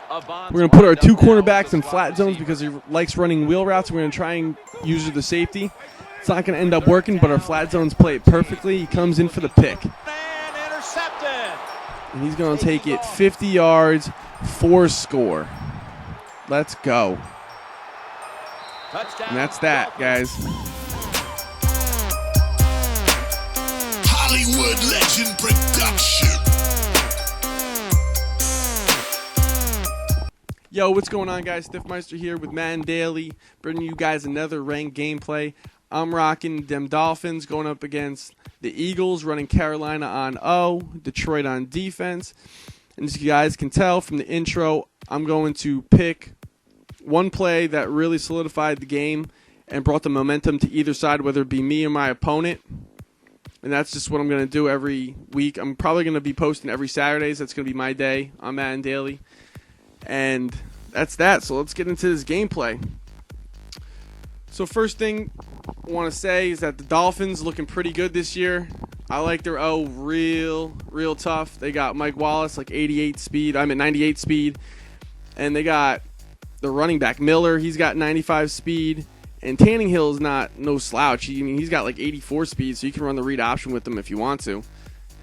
We're going to put our two cornerbacks in flat zones because he likes running wheel routes. We're going to try and use the safety. It's not going to end up working, but our flat zones play it perfectly. He comes in for the pick. And he's going to take it 50 yards, 4 score. Let's go. And that's that, guys. Hollywood Legend Production. Yo, what's going on, guys? Stiffmeister here with Madden Daily, bringing you guys another ranked gameplay. I'm rocking them Dolphins going up against the Eagles, running Carolina on O, Detroit on defense. And as you guys can tell from the intro, I'm going to pick one play that really solidified the game and brought the momentum to either side, whether it be me or my opponent. And that's just what I'm going to do every week. I'm probably going to be posting every Saturdays. That's going to be my day on Madden Daily. And that's that. So let's get into this gameplay. So first thing I want to say is that the Dolphins looking pretty good this year. I like their O real tough. They got Mike Wallace like 88 speed. I'm at 98 speed. And they got the running back Miller. He's got 95 speed. And Tannehill is not no slouch. He's got like 84 speed, so you can run the read option with him if you want to.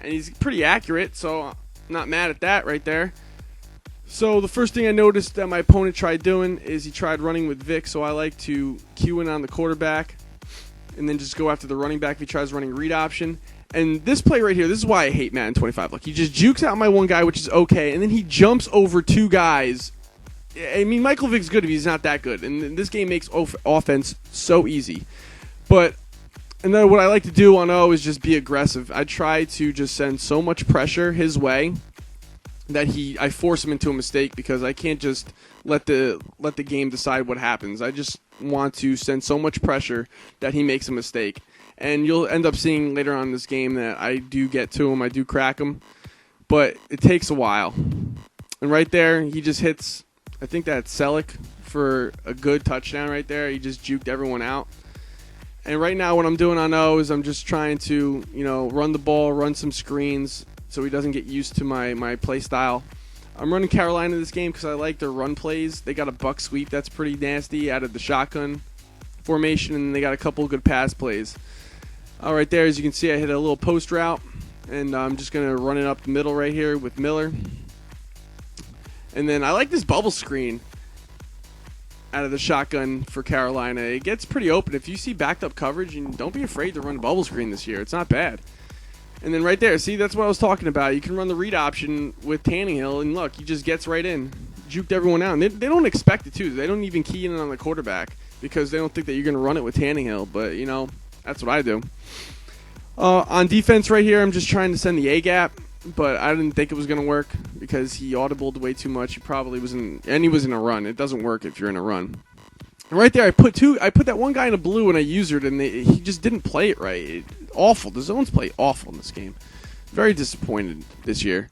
And he's pretty accurate, so I'm not mad at that right there. So the first thing I noticed that my opponent tried doing is he tried running with Vic, so I like to cue in on the quarterback and then just go after the running back if he tries running read option. And this play right here, this is why I hate Madden 25. Look, he just jukes out my one guy, which is okay, and then he jumps over two guys. I mean, Michael Vick's good if he's not that good, and this game makes offense so easy. And then what I like to do on O is just be aggressive. I try to just send so much pressure his way that I force him into a mistake because I can't just let the game decide what happens. I just want to send so much pressure that he makes a mistake. And you'll end up seeing later on in this game that I do get to him, I do crack him, but it takes a while. And right there, he just hits, I think that's Selleck for a good touchdown right there. He just juked everyone out. And right now what I'm doing on O is I'm just trying to, run the ball, run some screens so he doesn't get used to my play style. I'm running Carolina this game because I like their run plays. They got a buck sweep that's pretty nasty out of the shotgun formation, and they got a couple good pass plays. Right there, as you can see, I hit a little post route, and I'm just going to run it up the middle right here with Miller. And then I like this bubble screen out of the shotgun for Carolina. It gets pretty open. If you see backed up coverage, and don't be afraid to run bubble screen this year. It's not bad. And then right there, see, that's what I was talking about. You can run the read option with Tannehill, and look, he just gets right in. Juked everyone out. And they don't expect it, too. They don't even key in on the quarterback because they don't think that you're going to run it with Tannehill. But, that's what I do. On defense right here, I'm just trying to send the A-gap, but I didn't think it was going to work because he audibled way too much. He probably was in a run. It doesn't work if you're in a run. And right there, I put that one guy in a blue and I usered, and he just didn't play it right. Awful. The zones play awful in this game. Very disappointed this year.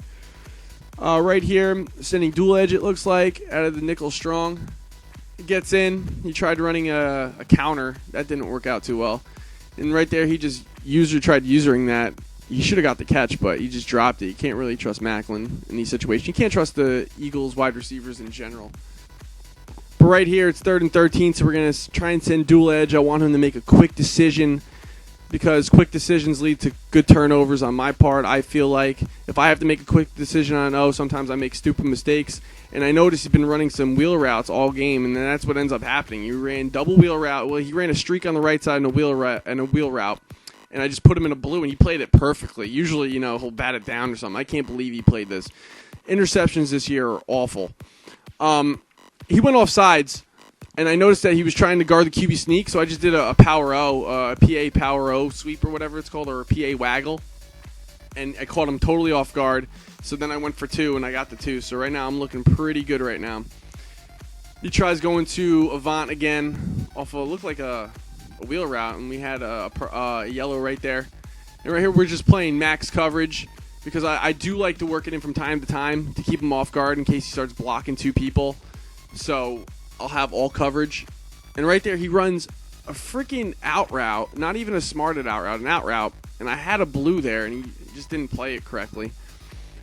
Right here, sending dual edge, it looks like, out of the nickel strong. He gets in. He tried running a counter. That didn't work out too well. And right there, he just tried usering that. He should have got the catch, but he just dropped it. You can't really trust Macklin in these situations. You can't trust the Eagles wide receivers in general. But right here, it's 3rd and 13, so we're going to try and send dual edge. I want him to make a quick decision because quick decisions lead to good turnovers on my part. I feel like if I have to make a quick decision on O, sometimes I make stupid mistakes. And I noticed he's been running some wheel routes all game, and then that's what ends up happening. He ran double wheel route. Well, he ran a streak on the right side and a wheel route. And I just put him in a blue, and he played it perfectly. Usually, he'll bat it down or something. I can't believe he played this. Interceptions this year are awful. He went off sides, and I noticed that he was trying to guard the QB sneak, so I just did a power O, a PA power O sweep or whatever it's called, or a PA waggle. And I caught him totally off guard. So then I went for 2, and I got the 2. So right now I'm looking pretty good right now. He tries going to Avant again off of, looked like a wheel route, and we had a yellow right there. And right here we're just playing max coverage because I do like to work it in from time to time to keep him off guard in case he starts blocking 2 people. So I'll have all coverage. And right there he runs a freaking out route, not even a smarted out route, an out route. And I had a blue there, and he just didn't play it correctly.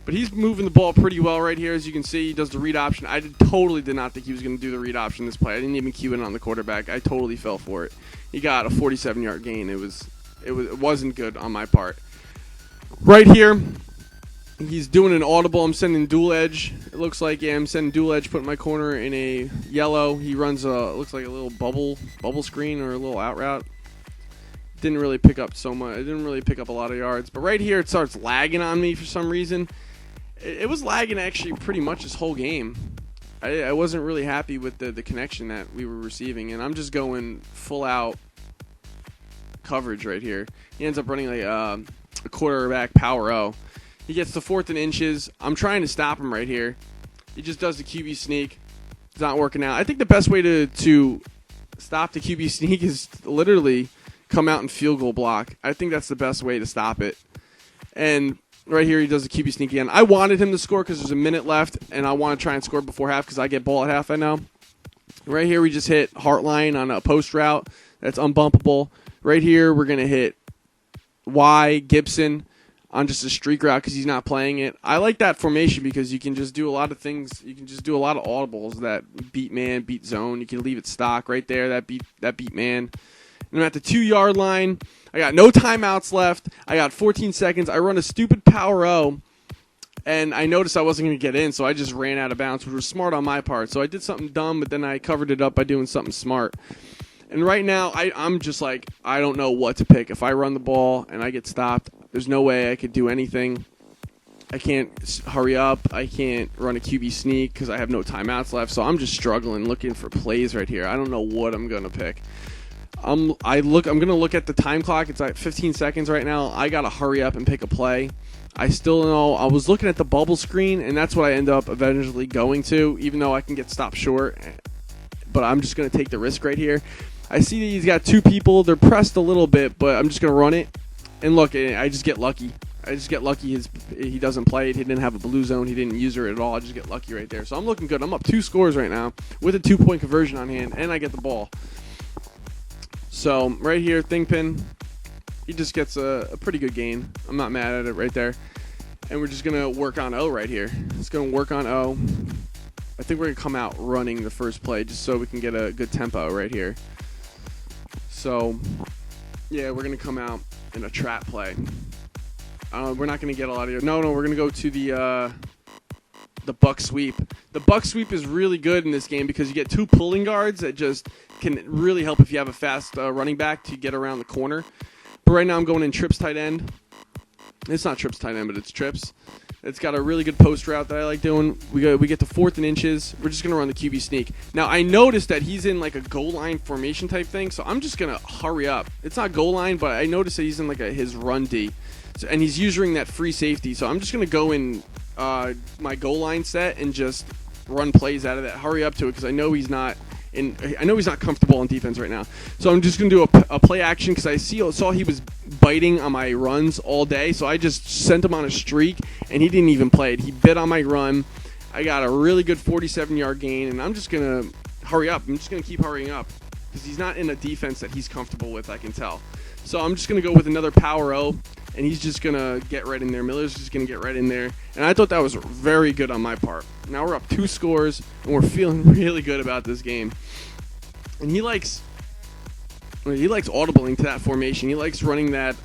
But he's moving the ball pretty well right here. As you can see, he does the read option. I totally did not think he was going to do the read option this play. I didn't even cue in on the quarterback. I totally fell for it. He got a 47-yard gain. It wasn't good on my part. Right here, he's doing an audible. I'm sending dual edge. It looks like, yeah, I'm sending dual edge, putting my corner in a yellow. He runs looks like a little bubble screen or a little out route. Didn't really pick up so much. It didn't really pick up a lot of yards. But right here, it starts lagging on me for some reason. It was lagging actually pretty much this whole game. I wasn't really happy with the connection that we were receiving, and I'm just going full out coverage right here. He ends up running like a quarterback power O. He gets the 4th and inches. I'm trying to stop him right here. He just does the QB sneak. It's not working out. I think the best way to stop the QB sneak is literally come out and field goal block. I think that's the best way to stop it. And right here, he does the QB sneak again. I wanted him to score because there's a minute left, and I want to try and score before half because I get ball at half, I know. Right here, we just hit Heartline on a post route. That's unbumpable. Right here, we're going to hit Y, Gibson, on just a streak route because he's not playing it. I like that formation because you can just do a lot of things. You can just do a lot of audibles that beat man, beat zone. You can leave it stock right there, that beat man. And I'm at the 2-yard line. I got no timeouts left. I got 14 seconds. I run a stupid power O, and I noticed I wasn't going to get in, so I just ran out of bounds, which was smart on my part. So I did something dumb, but then I covered it up by doing something smart. And right now, I'm just like, I don't know what to pick. If I run the ball and I get stopped, there's no way I could do anything. I can't hurry up. I can't run a QB sneak because I have no timeouts left. So I'm just struggling looking for plays right here. I don't know what I'm going to pick. I'm going to look at the time clock. It's like 15 seconds right now. I got to hurry up and pick a play. I still know. I was looking at the bubble screen, and that's what I end up eventually going to, even though I can get stopped short. But I'm just going to take the risk right here. I see that he's got 2 people. They're pressed a little bit, but I'm just going to run it. And look, I just get lucky. He doesn't play it. He didn't have a blue zone. He didn't use her at all. I just get lucky right there. So I'm looking good. I'm up 2 scores right now with a 2-point conversion on hand, and I get the ball. So right here, Thingpin, he just gets a pretty good gain. I'm not mad at it right there. And we're just going to work on O right here. It's going to work on O. I think we're going to come out running the first play just so we can get a good tempo right here. So, yeah, we're going to come out in a trap play. We're not going to get a lot of... No, we're going to go to the buck sweep. The buck sweep is really good in this game because you get 2 pulling guards that just can really help if you have a fast running back to get around the corner. But right now I'm going in trips tight end. It's not trips tight end, but it's trips. It's got a really good post route that I like doing. We get to 4th and inches. We're just going to run the QB sneak. Now, I noticed that he's in like a goal line formation type thing, so I'm just going to hurry up. It's not goal line, but I noticed that he's in like his run D. So, and he's using that free safety, so I'm just going to go in my goal line set and just run plays out of that. Hurry up to it because I know he's not comfortable on defense right now. So I'm just going to do a play action because I saw he was biting on my runs all day. So I just sent him on a streak, and he didn't even play it. He bit on my run. I got a really good 47-yard gain, and I'm just going to hurry up. I'm just going to keep hurrying up because he's not in a defense that he's comfortable with, I can tell. So I'm just going to go with another power O, and he's just going to get right in there. Miller's just going to get right in there. And I thought that was very good on my part. Now we're up 2 scores, and we're feeling really good about this game. And he likes audibling to that formation. He likes running that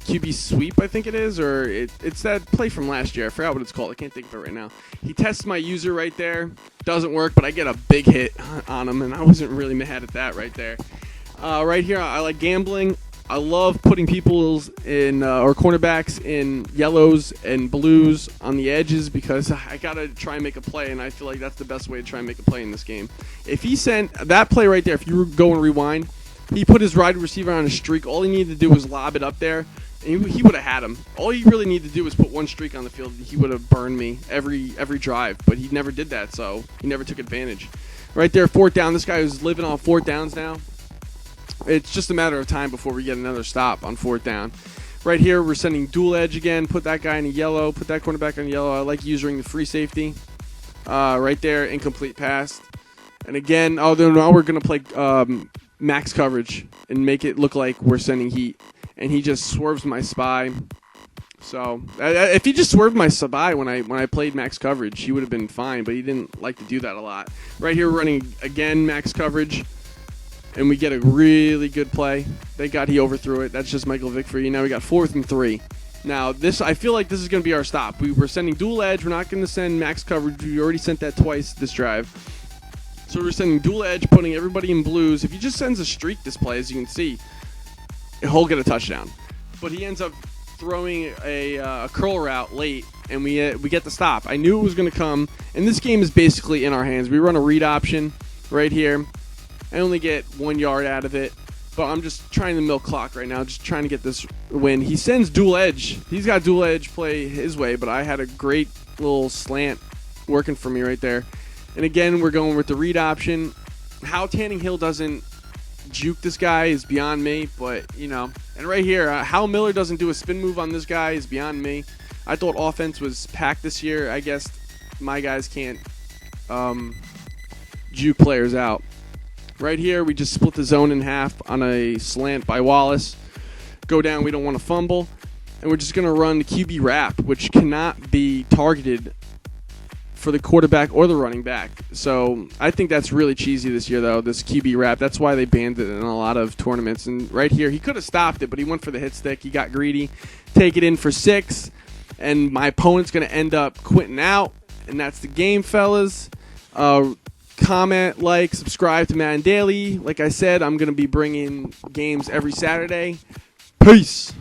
QB sweep, I think it is, or it's that play from last year. I forgot what it's called. I can't think of it right now. He tests my user right there. Doesn't work, but I get a big hit on him, and I wasn't really mad at that right there. Right here, I like gambling. I love putting people in or cornerbacks in yellows and blues on the edges because I gotta try and make a play, and I feel like that's the best way to try and make a play in this game. If he sent that play right there, if you go and rewind, he put his wide receiver on a streak. All he needed to do was lob it up there, and he would have had him. All he really needed to do was put 1 streak on the field. He would have burned me every drive, but he never did that, so he never took advantage. Right there, 4th down. This guy is living on 4th downs now. It's just a matter of time before we get another stop on 4th down. Right here, we're sending dual edge again. Put that guy in a yellow. Put that cornerback in yellow. I like using the free safety. Right there, incomplete pass. And again, now we're going to play max coverage and make it look like we're sending heat. And he just swerves my spy. So if he just swerved my sub-eye when I played max coverage, he would have been fine. But he didn't like to do that a lot. Right here, we're running again max coverage, and we get a really good play. Thank God he overthrew it. That's just Michael Vick for you. Now we got 4th and 3. Now I feel like this is going to be our stop. We were sending dual edge. We're not going to send max coverage. We already sent that twice this drive. So we're sending dual edge, putting everybody in blues. If he just sends a streak this play, as you can see, he'll get a touchdown. But he ends up throwing a curl route late, and we get the stop. I knew it was going to come, and this game is basically in our hands. We run a read option right here. I only get 1 yard out of it, but I'm just trying to milk clock right now, just trying to get this win. He sends dual edge. He's got dual edge play his way, but I had a great little slant working for me right there. And again, we're going with the read option. How Tannehill doesn't juke this guy is beyond me, but, you know. And right here, how Miller doesn't do a spin move on this guy is beyond me. I thought offense was packed this year. I guess my guys can't juke players out. Right here, we just split the zone in half on a slant by Wallace. Go down, we don't want to fumble. And we're just going to run the QB wrap, which cannot be targeted for the quarterback or the running back. So I think that's really cheesy this year, though, this QB wrap. That's why they banned it in a lot of tournaments. And right here, he could have stopped it, but he went for the hit stick. He got greedy. Take it in for 6. And my opponent's going to end up quitting out. And that's the game, fellas. Comment, like, subscribe to Madden Daily. Like I said, I'm going to be bringing games every Saturday. Peace.